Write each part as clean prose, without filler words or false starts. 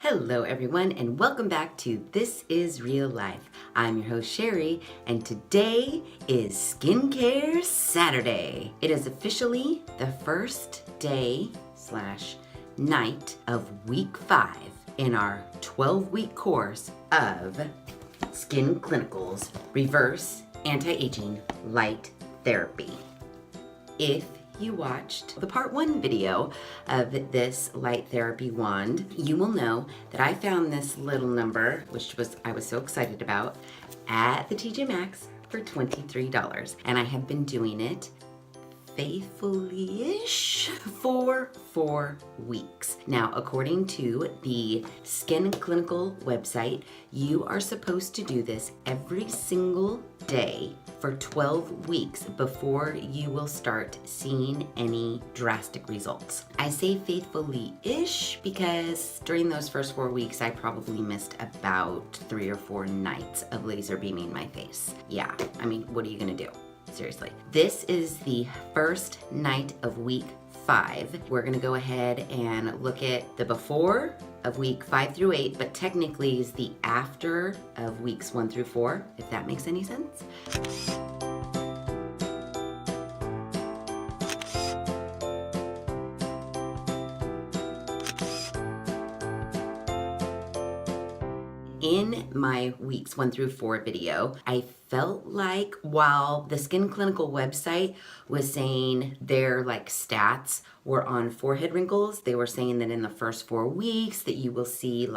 Hello everyone and welcome back to This Is Real Life. I'm your host Sheri and today is Skincare Saturday. It is officially the first day / night of week 5 in our 12-week course of SkinClinical's Reverse Anti-Aging Light Therapy. If you watched the part 1 video of this light therapy wand, you will know that I found this little number, which I was so excited about, at the TJ Maxx for $23. And I have been doing it faithfully-ish for 4 weeks. Now, according to the SkinClinical website, you are supposed to do this every single day for 12 weeks before you will start seeing any drastic results. I say faithfully-ish because during those first 4 weeks, I probably missed about 3 or 4 nights of laser beaming my face. Yeah, I mean, what are you gonna do? Seriously. This is the first night of week 5. We're gonna go ahead and look at the before of week 5 through 8, but technically is the after of weeks 1 through 4, if that makes any sense. In my weeks 1 through 4 video, I felt like while the SkinClinical website was saying their stats were on forehead wrinkles, they were saying that in the first 4 weeks that you will see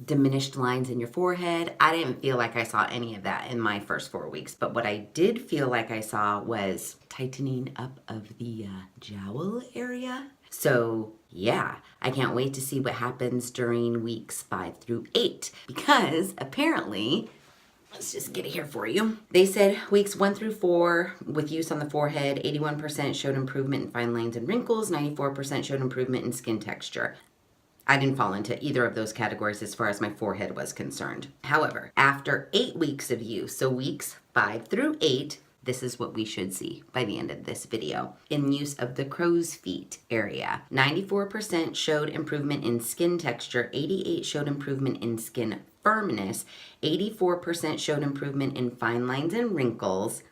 diminished lines in your forehead. I didn't feel like I saw any of that in my first 4 weeks, but what I did feel like I saw was tightening up of the jowl area. So yeah, I can't wait to see what happens during weeks 5 through 8 because apparently, let's just get it here for you. They said weeks 1 through 4 with use on the forehead, 81% showed improvement in fine lines and wrinkles, 94% showed improvement in skin texture. I didn't fall into either of those categories as far as my forehead was concerned. However, after 8 weeks of use, so weeks 5 through 8, this is what we should see by the end of this video. In use of the crow's feet area, 94% showed improvement in skin texture, 88% showed improvement in skin firmness, 84% showed improvement in fine lines and wrinkles,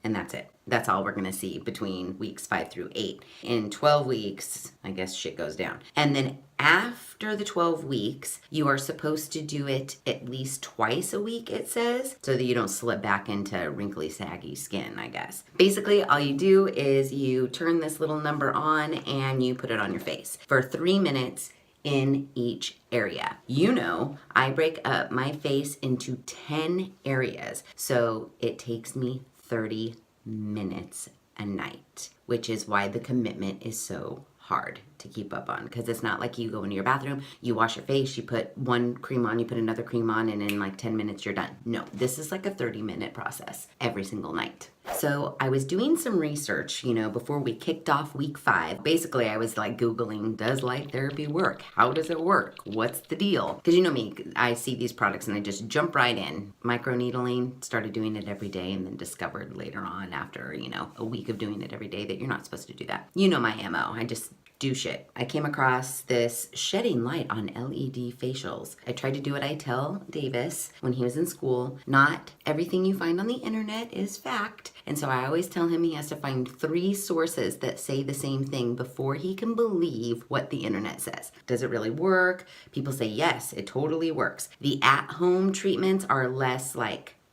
and that's it. That's all we're gonna see between weeks 5 through 8. In 12 weeks, I guess shit goes down. And then after the 12 weeks, you are supposed to do it at least twice a week, it says, so that you don't slip back into wrinkly, saggy skin, I guess. Basically, all you do is you turn this little number on and you put it on your face for 3 minutes in each area. You know, I break up my face into 10 areas, so it takes me 30 minutes a night, which is why the commitment is so hard to keep up on, because it's not like you go into your bathroom, you wash your face, you put one cream on, you put another cream on, and in 10 minutes you're done. No, this is a 30-minute process every single night. So I was doing some research, before we kicked off week 5. Basically, I was Googling, does light therapy work? How does it work? What's the deal? Because you know me, I see these products and I just jump right in. Microneedling, started doing it every day and then discovered later on after, a week of doing it every day that you're not supposed to do that. You know my MO. I just do shit. I came across this shedding light on LED facials. I tried to do what I tell Davis when he was in school. Not everything you find on the internet is fact. And so I always tell him he has to find 3 sources that say the same thing before he can believe what the internet says. Does it really work? People say, yes, it totally works. The at-home treatments are less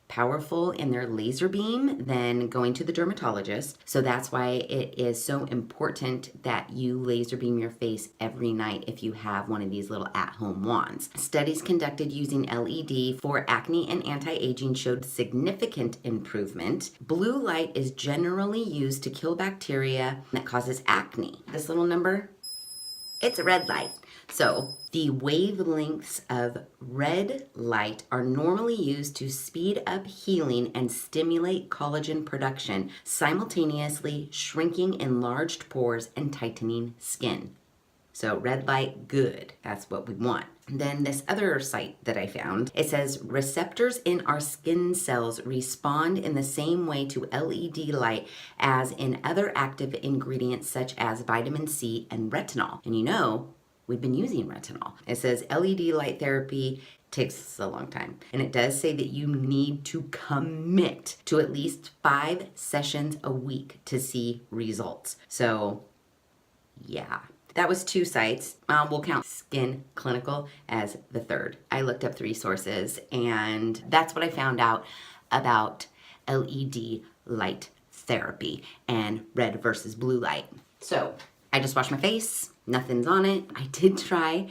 powerful in their laser beam than going to the dermatologist. So that's why it is so important that you laser beam your face every night if you have one of these little at-home wands. Studies conducted using LED for acne and anti-aging showed significant improvement. Blue light is generally used to kill bacteria that causes acne. This little number, it's a red light. So the wavelengths of red light are normally used to speed up healing and stimulate collagen production, simultaneously shrinking enlarged pores and tightening skin. So red light, good. That's what we want. Then this other site that I found, it says receptors in our skin cells respond in the same way to LED light as in other active ingredients such as vitamin C and retinol. And we've been using retinol. It says LED light therapy takes a long time. And it does say that you need to commit to at least 5 sessions a week to see results. So yeah, that was 2 sites. We'll count SkinClinical as the 3rd. I looked up 3 sources, and that's what I found out about LED light therapy and red versus blue light. So I just washed my face. Nothing's on it. I did try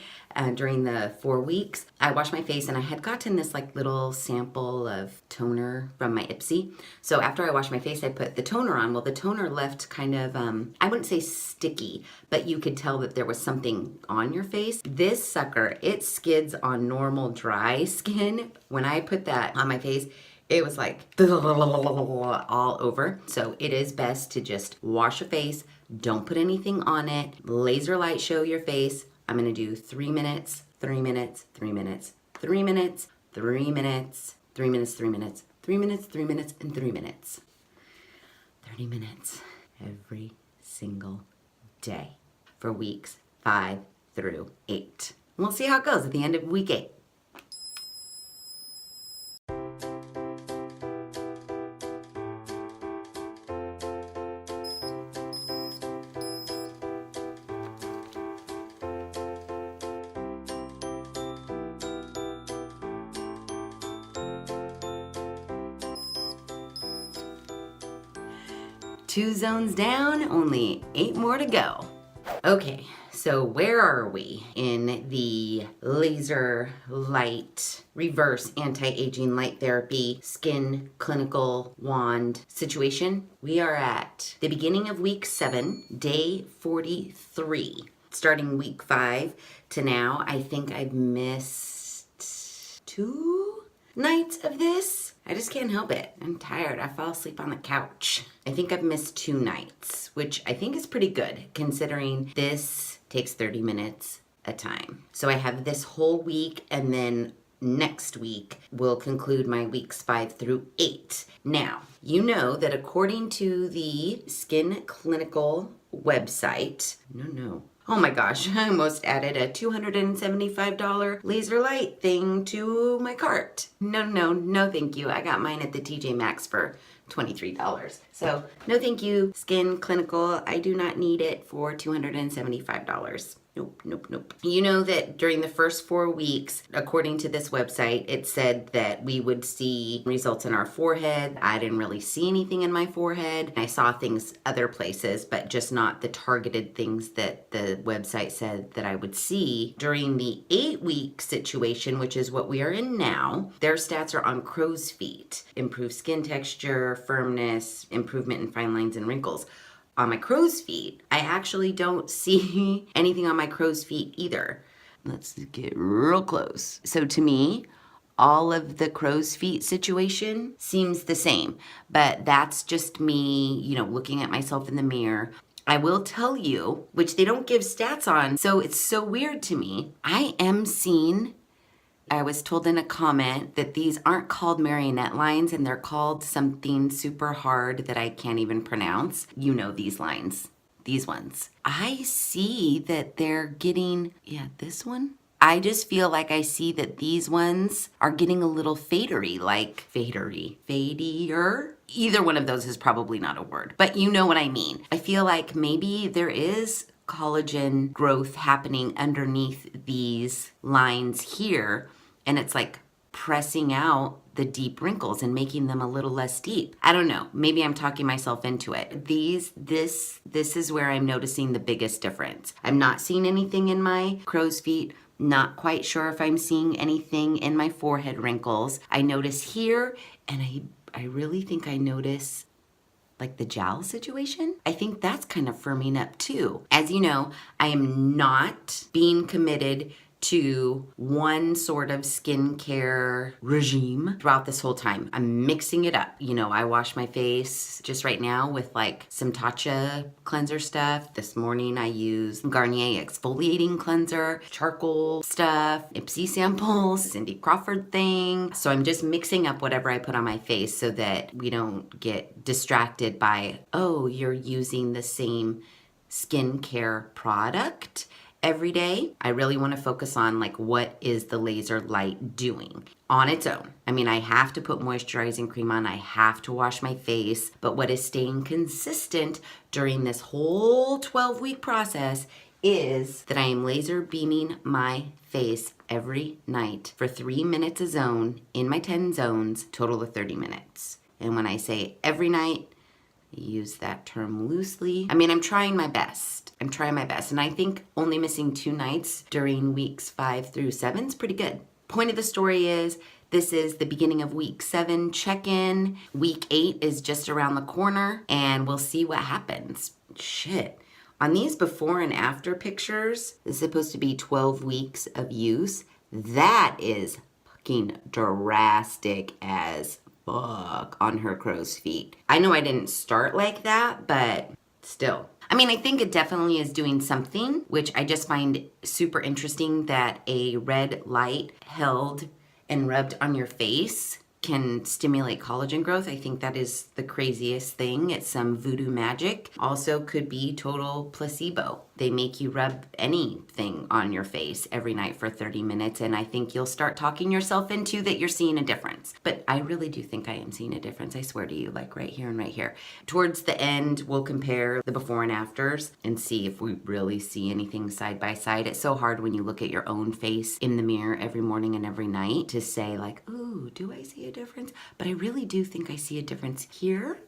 during the 4 weeks. I washed my face and I had gotten this like little sample of toner from my Ipsy. So after I washed my face, I put the toner on. Well, the toner left kind of, I wouldn't say sticky, but you could tell that there was something on your face. This sucker, it skids on normal dry skin. When I put that on my face, it was like all over. So it is best to just wash your face. Don't put anything on it. Laser light show your face. I'm gonna do 3 minutes, 3 minutes, 3 minutes, 3 minutes, 3 minutes, 3 minutes, 3 minutes, 3 minutes, 3 minutes, and 3 minutes. 30 minutes every single day for weeks 5 through 8. And we'll see how it goes at the end of week 8. Two zones down, only 8 more to go. Okay, so where are we in the laser light reverse anti-aging light therapy SkinClinical wand situation? We are at the beginning of week 7, day 43. Starting week 5 to now, I think I've missed 2 nights of this. I just can't help it. I'm tired. I fall asleep on the couch. I think I've missed 2 nights, which I think is pretty good considering this takes 30 minutes a time. So I have this whole week, and then next week will conclude my weeks 5 through 8. Now, you know that according to the SkinClinical website, oh my gosh, I almost added a $275 laser light thing to my cart. No, thank you. I got mine at the TJ Maxx for $23. So no thank you, SkinClinical. I do not need it for $275. Nope. You know that during the first 4 weeks, according to this website, it said that we would see results in our forehead. I didn't really see anything in my forehead. I saw things other places, but just not the targeted things that the website said that I would see. During the 8-week situation, which is what we are in now, their stats are on crow's feet. Improved skin texture, firmness, improvement in fine lines and wrinkles. On my crow's feet, I actually don't see anything on my crow's feet either. Let's get real close. So to me, all of the crow's feet situation seems the same, but that's just me, looking at myself in the mirror. I will tell you, which they don't give stats on, so it's so weird to me, I am seeing, I was told in a comment that these aren't called marionette lines and they're called something super hard that I can't even pronounce. You know these lines, these ones. I see that they're getting, this one. I just feel like I see that these ones are getting a little fadier. Either one of those is probably not a word, but you know what I mean. I feel like maybe there is collagen growth happening underneath these lines here, and it's like pressing out the deep wrinkles and making them a little less deep. I don't know. Maybe I'm talking myself into it. This is where I'm noticing the biggest difference. I'm not seeing anything in my crow's feet. Not quite sure if I'm seeing anything in my forehead wrinkles. I notice here, and I really think I notice like the jowl situation. I think that's kind of firming up too. As you know, I am not being committed to one sort of skincare regime throughout this whole time. I'm mixing it up. I wash my face just right now with like some Tatcha cleanser stuff. This morning I used Garnier exfoliating cleanser, charcoal stuff, Ipsy samples, Cindy Crawford thing. So I'm just mixing up whatever I put on my face so that we don't get distracted by, oh, you're using the same skincare product every day, I really want to focus on like what is the laser light doing on its own. I mean, I have to put moisturizing cream on, I have to wash my face, but what is staying consistent during this whole 12-week process is that I am laser beaming my face every night for 3 minutes a zone in my 10 zones, total of 30 minutes. And when I say every night, I use that term loosely. I mean, I'm trying my best. And I think only missing 2 nights during weeks 5 through 7 is pretty good. Point of the story is, this is the beginning of week 7 check-in. Week 8 is just around the corner, and we'll see what happens. Shit. On these before and after pictures, this is supposed to be 12 weeks of use. That is fucking drastic as fuck on her crow's feet. I know I didn't start like that, but still. I mean, I think it definitely is doing something, which I just find super interesting that a red light held and rubbed on your face can stimulate collagen growth. I think that is the craziest thing. It's some voodoo magic. Also could be total placebo. They make you rub anything on your face every night for 30 minutes, and I think you'll start talking yourself into that you're seeing a difference. But I really do think I am seeing a difference. I swear to you, like right here and right here. Towards the end, we'll compare the before and afters and see if we really see anything side by side. It's so hard when you look at your own face in the mirror every morning and every night to say like, ooh, do I see a difference? But I really do think I see a difference here.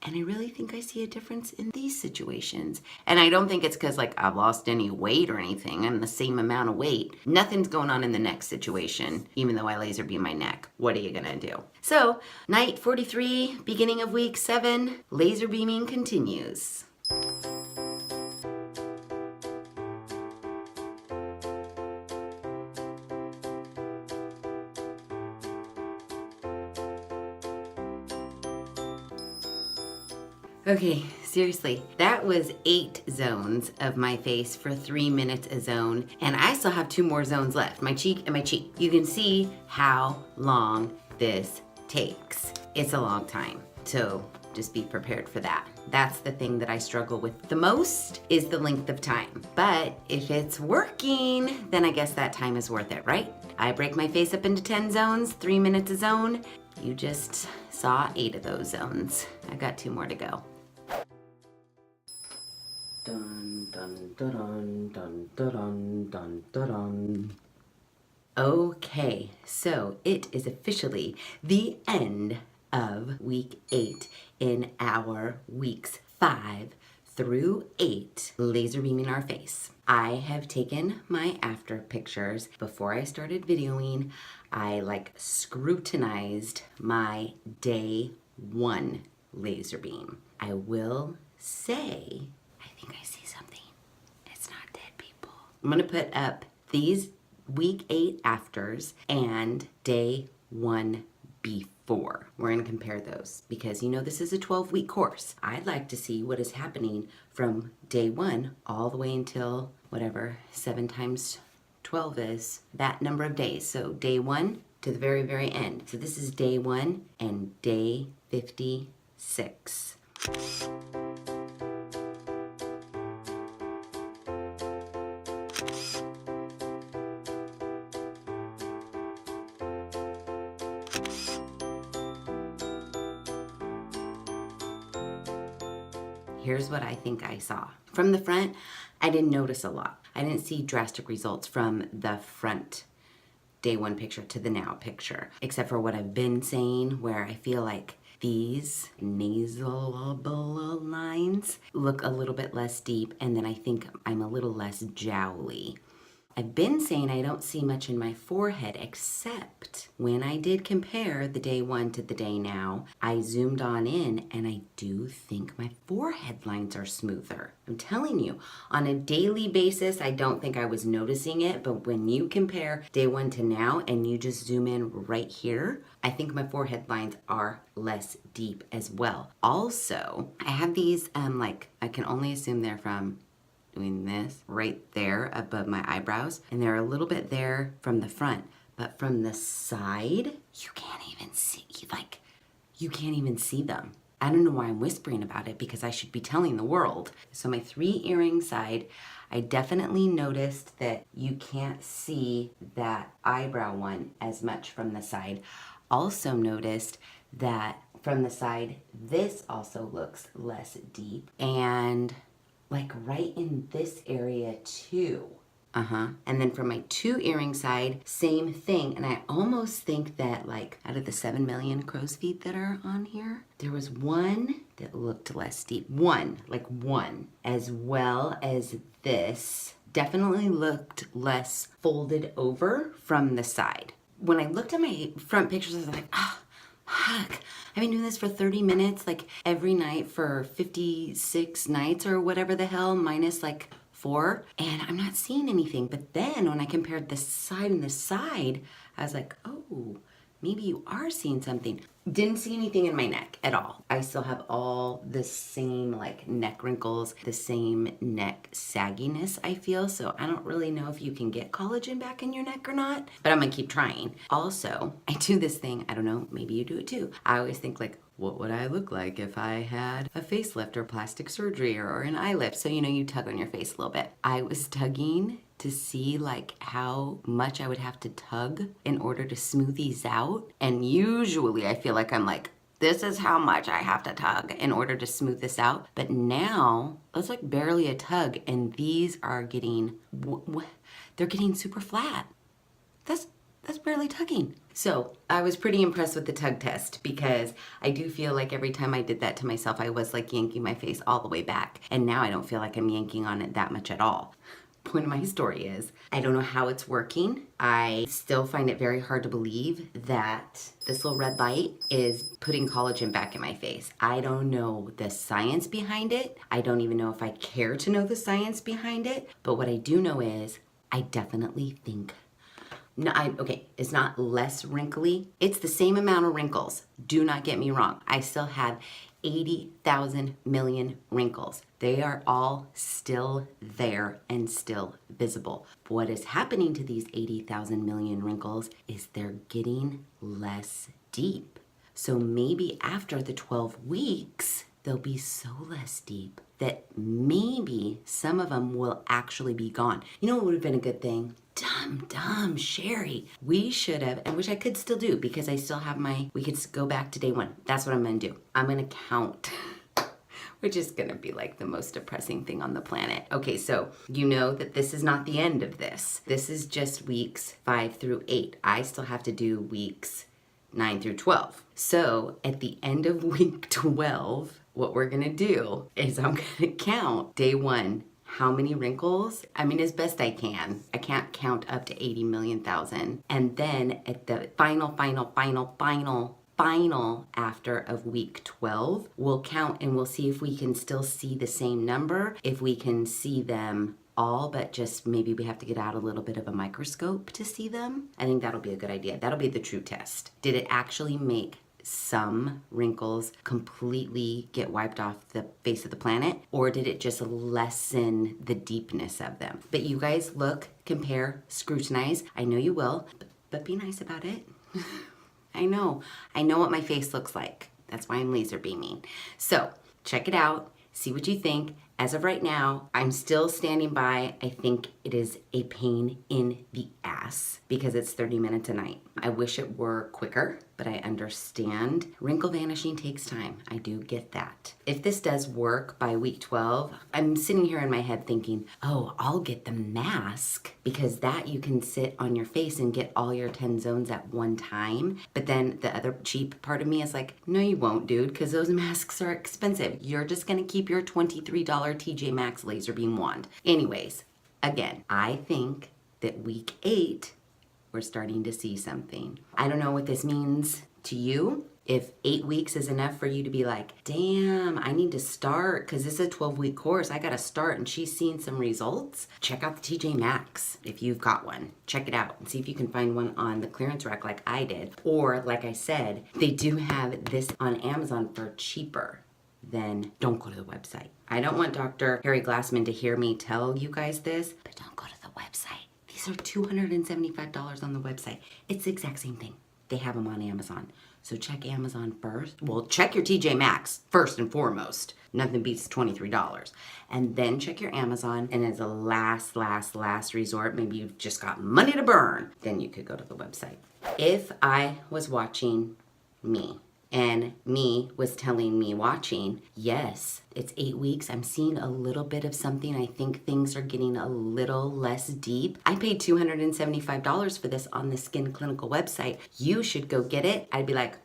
And I really think I see a difference in these situations. And I don't think it's because like I've lost any weight or anything. I'm the same amount of weight. Nothing's going on in the next situation, even though I laser beam my neck. What are you gonna do? So, night 43, beginning of week 7, laser beaming continues. Okay, seriously, that was 8 zones of my face for 3 minutes a zone, and I still have 2 more zones left, my cheek and my cheek. You can see how long this takes. It's a long time, so just be prepared for that. That's the thing that I struggle with the most, is the length of time. But if it's working, then I guess that time is worth it, right? I break my face up into 10 zones, 3 minutes a zone. You just saw 8 of those zones. I got 2 more to go. Dun, dun, dun, dun, dun, dun, dun, dun. Okay, so it is officially the end of week 8 in our weeks 5 through 8 laser beaming our face. I have taken my after pictures. Before I started videoing, I like scrutinized my day 1 laser beam. I will say, I think I see something. It's not dead, people. I'm gonna put up these week 8 afters and day 1 before. We're gonna compare those because you know this is a 12-week course. I'd like to see what is happening from day 1 all the way until whatever 7 times 12 is, that number of days. So day 1 to the very, very end. So this is day 1 and day 56. Here's what I think I saw. From the front, I didn't notice a lot. I didn't see drastic results from the front day 1 picture to the now picture, except for what I've been saying, where I feel like these nasolabial lines look a little bit less deep, and then I think I'm a little less jowly. I've been saying I don't see much in my forehead, except when I did compare the day 1 to the day now, I zoomed on in and I do think my forehead lines are smoother. I'm telling you, on a daily basis, I don't think I was noticing it, but when you compare day 1 to now and you just zoom in right here, I think my forehead lines are less deep as well. Also, I have these, I can only assume they're from doing this right there above my eyebrows, and they're a little bit there from the front, but from the side you can't even see, you can't even see them. I don't know why I'm whispering about it because I should be telling the world. So my 3 earring side, I definitely noticed that you can't see that eyebrow one as much from the side. Also noticed that from the side, this also looks less deep. And like right in this area too. And then from my 2 earring side, same thing. And I almost think that like out of the 7 million crow's feet that are on here, there was one that looked less deep. One, as well as this definitely looked less folded over from the side. When I looked at my front pictures, I was like, heck, I've been doing this for 30 minutes, like every night for 56 nights or whatever the hell, minus like 4, and I'm not seeing anything. But then when I compared this side and this side, I was like, oh, maybe you are seeing something. Didn't see anything in my neck at all. I still have all the same like neck wrinkles, the same neck sagginess I feel. So I don't really know if you can get collagen back in your neck or not, but I'm gonna keep trying. Also, I do this thing, I don't know, maybe you do it too. I always think like, what would I look like if I had a facelift or plastic surgery or an eye lift? So, you know, you tug on your face a little bit. I was tugging to see like how much I would have to tug in order to smooth these out. And usually I feel like I'm like, this is how much I have to tug in order to smooth this out. But now it's like barely a tug and these are getting, they're getting super flat. That's barely tugging. So I was pretty impressed with the tug test because I do feel like every time I did that to myself, I was like yanking my face all the way back. And now I don't feel like I'm yanking on it that much at all. Point of my story is, I don't know how it's working. I still find it very hard to believe that this little red light is putting collagen back in my face. I don't know the science behind it. I don't even know if I care to know the science behind it. But what I do know is, I definitely think okay, it's not less wrinkly. It's the same amount of wrinkles. Do not get me wrong. I still have 80,000 million wrinkles. They are all still there and still visible. What is happening to these 80,000 million wrinkles is they're getting less deep. So maybe after the 12 weeks, they'll be so less deep that maybe some of them will actually be gone. You know what would have been a good thing? Dumb Sheri. We should have, and which I could still do because I still have we could go back to day 1. That's what I'm gonna do. I'm gonna count, which is gonna be like the most depressing thing on the planet. Okay, so you know that this is not the end of this. This is just weeks 5 through 8. I still have to do weeks 9 through 12. So at the end of week 12, what we're gonna do is I'm gonna count day 1. How many wrinkles? I mean, as best I can. I can't count up to 80 million thousand. And then at the final after of week 12, we'll count and we'll see if we can still see the same number, if we can see them all, but just maybe we have to get out a little bit of a microscope to see them. I think that'll be a good idea. That'll be the true test. Did it actually make some wrinkles completely get wiped off the face of the planet, or did it just lessen the deepness of them? But you guys look, compare, scrutinize. I know you will, but be nice about it. I know what my face looks like. That's why I'm laser beaming. So check it out, see what you think. As of right now, I'm still standing by. I think it is a pain in the ass because it's 30 minutes a night. I wish it were quicker, but I understand. Wrinkle vanishing takes time. I do get that. If this does work by week 12, I'm sitting here in my head thinking, oh, I'll get the mask because that you can sit on your face and get all your 10 zones at one time. But then the other cheap part of me is like, no, you won't, dude, because those masks are expensive. You're just gonna keep your $23 TJ Maxx laser beam wand. Anyways, again, I think that week 8, we're starting to see something. I don't know what this means to you. If 8 weeks is enough for you to be like, damn, I need to start because this is a 12-week course. I got to start and she's seeing some results. Check out the TJ Maxx if you've got one. Check it out and see if you can find one on the clearance rack like I did. Or like I said, they do have this on Amazon for cheaper. Then don't go to the website. I don't want Dr. Harry Glassman to hear me tell you guys this, but don't go to the website. These are $275 on the website. It's the exact same thing. They have them on Amazon. So check Amazon first. Well, check your TJ Maxx first and foremost. Nothing beats $23. And then check your Amazon. And as a last resort, maybe you've just got money to burn, then you could go to the website. If I was watching me and me was telling me watching, yes, it's 8 weeks. I'm seeing a little bit of something. I think things are getting a little less deep. I paid $275 for this on the SkinClinical website. You should go get it. I'd be like,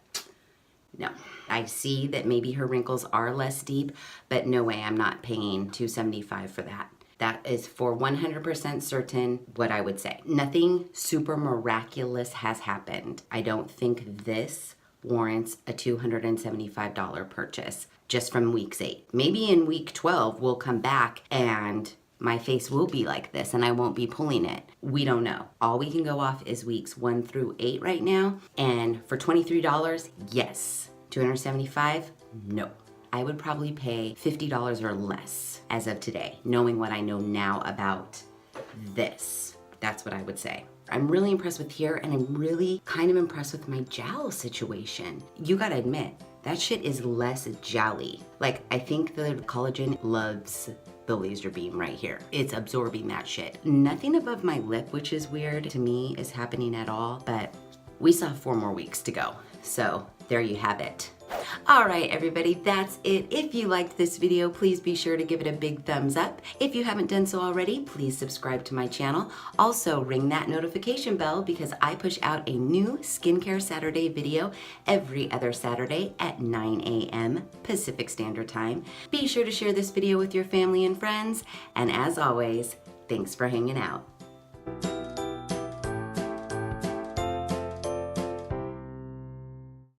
no. I see that maybe her wrinkles are less deep, but no way, I'm not paying $275 for that. That is for 100% certain what I would say. Nothing super miraculous has happened. I don't think this warrants a $275 purchase just from weeks 8. Maybe in week 12 we'll come back and my face will be like this and I won't be pulling it. We don't know. All we can go off is weeks 1 through 8 right now. And for $23, yes. $275, no. I would probably pay $50 or less as of today, knowing what I know now about this. That's what I would say. I'm really impressed with here, and I'm really kind of impressed with my jowl situation. You gotta admit, that shit is less jowly. Like, I think the collagen loves the laser beam right here. It's absorbing that shit. Nothing above my lip, which is weird to me, is happening at all, but we still have 4 more weeks to go. So there you have it. All right, everybody, that's it. If you liked this video, please be sure to give it a big thumbs up. If you haven't done so already, please subscribe to my channel. Also, ring that notification bell because I push out a new Skincare Saturday video every other Saturday at 9 a.m. Pacific Standard Time. Be sure to share this video with your family and friends. And as always, thanks for hanging out.